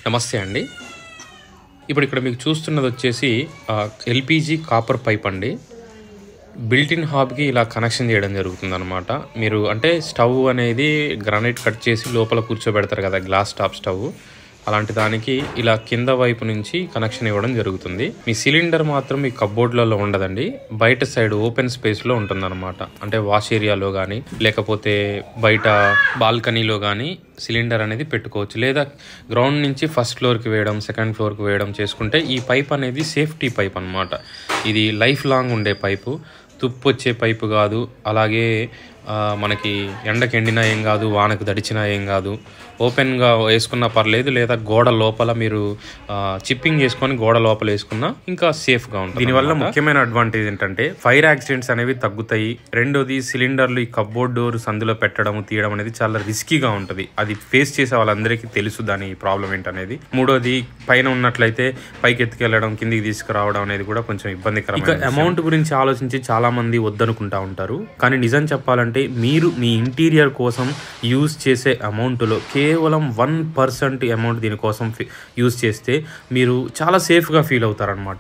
నమస్తే అండి. ఇక్కడ మీకు చూస్తున్నది వచ్చేసి ఎల్‌పీజీ కాపర్ పైప్ అండి. బిల్ట్ ఇన్ హాబ్‌కి ఇలా కనెక్షన్ చేయడం జరుగుతుందనమాట. మీరు అంటే స్టవ్ అనేది గ్రానైట్ కట్ చేసి లోపల కూర్చోబెడతారు కదా! Glass top stove. అలాంటి దానికి ఇలా కింద వైపు నుంచి కనెక్షన్ ఇవ్వడం జరుగుతుంది. మీ సిలిండర్ మాత్రం మీ కప్‌బోర్డ్‌లలో ఉండదండి. బయట సైడ్ ఓపెన్ స్పేస్‌లో ఉంటుందన్నమాట. అంటే వాష్ ఏరియాలో గానీ, లేకపోతే బయట బాల్కనీలో గానీ సిలిండర్ అనేది పెట్టుకోవచ్చు. లేదా గ్రౌండ్ నుంచి ఫస్ట్ ఫ్లోర్‌కి వేయడం, సెకండ్ ఫ్లోర్‌కి వేయడం చేసుకుంటే ఈ పైప్ అనేది సేఫ్టీ పైప్ అన్నమాట. ఇది లైఫ్ లాంగ్ ఉండే పైపు. తుప్పొచ్చే పైపు గాదు. అలాగే మనకి ఎండకి ఎండినా ఏం గాదు, వానకు తడిచినా ఏం గాదు. ఓపెన్‌గా వేసుకున్నా పర్లేదు. లేదా గోడ లోపల మీరు చిప్పింగ్ చేసుకొని గోడ లోపల వేసుకున్నా ఇంకా సేఫ్‌గా ఉంటుంది. దీనివల్ల ముఖ్యమైన అడ్వాంటేజ్ ఏంటంటే ఫైర్ యాక్సిడెంట్స్ అనేవి తగ్గుతాయి. రెండోది సిలిండర్లు ఈ కప్‌బోర్డ్ డోర్ సందులో పెట్టడం, తీయడం అనేది చాలా రిస్కీగా ఉంటుంది. అది ఫేస్ చేసే వాళ్ళందరికీ తెలుసు దాని ప్రాబ్లం ఏంటనేది. మూడోది పైన ఉన్నట్లయితే పైకి ఎత్తుకెళ్ళడం, కిందికి తీసుకురావడం అనేది కూడా కొంచెం ఇబ్బందికరం. ఇక అమౌంట్ గురించి ఆలోచించి చాలా మంది వద్దనుకుంటా ఉంటారు. కానీ నిజం చెప్పాలంటే మీరు మీ ఇంటీరియర్ కోసం యూజ్ చేసే అమౌంట్లో కేవలం 1% అమౌంట్ దీనికోసం యూజ్ చేస్తే మీరు చాలా సేఫ్గా ఫీల్ అవుతారనమాట.